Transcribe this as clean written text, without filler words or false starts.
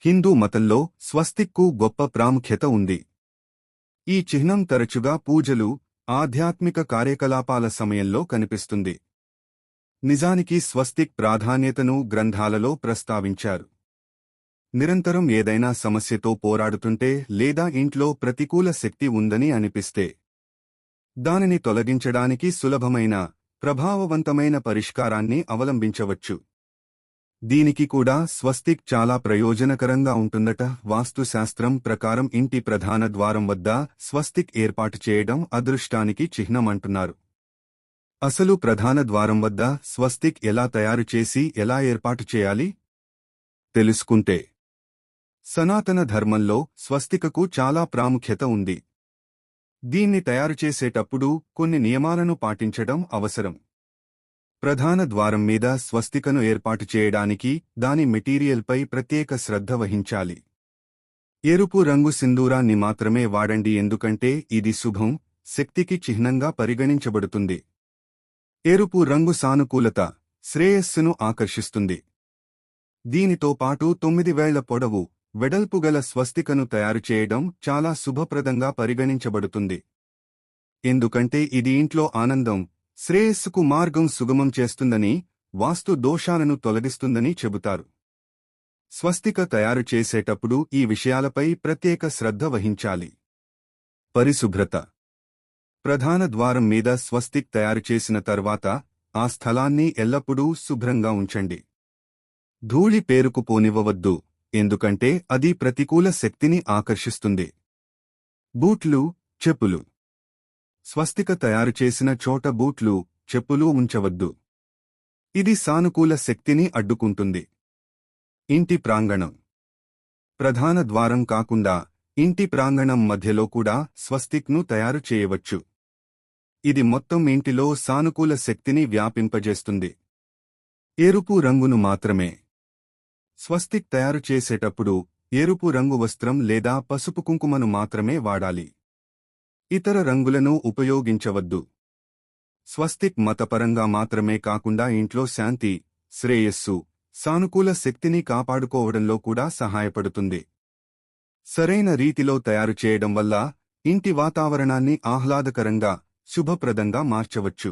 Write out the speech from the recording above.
హిందూ మతంలో స్వస్తిక్కు గొప్ప ప్రాముఖ్యత ఉంది. ఈ చిహ్నం తరచుగా పూజలు, ఆధ్యాత్మిక కార్యకలాపాల సమయంలో కనిపిస్తుంది. నిజానికి స్వస్తిక్ ప్రాధాన్యతను గ్రంథాలలో ప్రస్తావించారు. నిరంతరం ఏదైనా సమస్యతో పోరాడుతుంటే లేదా ఇంట్లో ప్రతికూల శక్తి ఉందని అనిపిస్తే దానిని తొలగించడానికి సులభమైన, ప్రభావవంతమైన పరిష్కారాన్ని అవలంబించవచ్చు. దీనికి కూడా స్వస్తిక్ చాలా ప్రయోజనకరంగా ఉంటుందట. వాస్తుశాస్త్రం ప్రకారం ఇంటి ప్రధాన ద్వారం వద్ద స్వస్తిక్ ఏర్పాటు చేయడం అదృష్టానికి చిహ్నమంటున్నారు. అసలు ప్రధాన ద్వారం వద్ద స్వస్తిక్ ఎలా తయారు చేసి ఎలా ఏర్పాటు చేయాలి తెలుసుకుంటే, సనాతన ధర్మంలో స్వస్తికకు చాలా ప్రాముఖ్యత ఉంది. దీన్ని తయారు చేసేటప్పుడు కొన్ని నియమాలను పాటించడం అవసరం. ప్రధాన ద్వారం మీద స్వస్తికను ఏర్పాటు చేయడానికి దాని మెటీరియల్పై ప్రత్యేక శ్రద్ధ వహించాలి. ఎరుపు రంగు సింధూరాన్ని మాత్రమే వాడండి, ఎందుకంటే ఇది శుభం, శక్తికి చిహ్నంగా పరిగణించబడుతుంది. ఎరుపు రంగు సానుకూలత, శ్రేయస్సును ఆకర్షిస్తుంది. దీనితో పాటు 9 వేళ్ల పొడవు, వెడల్పుగల స్వస్తికను తయారు చేయడం చాలా శుభప్రదంగా పరిగణించబడుతుంది. ఎందుకంటే ఇది ఇంట్లో ఆనందం, శ్రేయస్సుకు మార్గం సుగమం చేస్తుందని, వాస్తు దోషాలను తొలగిస్తుందని చెబుతారు. స్వస్తిక తయారు చేసేటప్పుడు ఈ విషయాలపై ప్రత్యేక శ్రద్ధ వహించాలి. పరిశుభ్రత. ప్రధాన ద్వారం మీద స్వస్తిక్ తయారు చేసిన తర్వాత ఆ స్థలాన్ని ఎల్లప్పుడూ శుభ్రంగా ఉంచండి. ధూళి పేరుకుపోనివ్వవద్దు, ఎందుకంటే అది ప్రతికూల శక్తిని ఆకర్షిస్తుంది. బూట్లు, చెప్పులు. స్వస్తిక తయారు చేసిన చోట బూట్లు, చెప్పులు ఉంచవద్దు. ఇది సానుకూల శక్తిని అడ్డుకుంటుంది. ఇంటి ప్రాంగణం. ప్రధాన ద్వారం కాకుండా ఇంటి ప్రాంగణం మధ్యలో కూడా స్వస్తిక్ను తయారు చేయవచ్చు. ఇది మొత్తం ఇంటిలో సానుకూల శక్తిని వ్యాపింపజేస్తుంది. ఎరుపు రంగును మాత్రమే. స్వస్తిక్ తయారు చేసేటప్పుడు ఎరుపు రంగు వస్త్రం లేదా పసుపు కుంకుమను మాత్రమే వాడాలి. ఇతర రంగులను ఉపయోగించవద్దు. స్వస్తిక్ మతపరంగా మాత్రమే కాకుండా ఇంట్లో శాంతి, శ్రేయస్సు, సానుకూల శక్తిని కాపాడుకోవడంలో కూడా సహాయపడుతుంది. సరైన రీతిలో తయారు చేయడం వల్ల ఇంటి వాతావరణాన్ని ఆహ్లాదకరంగా, శుభప్రదంగా మార్చవచ్చు.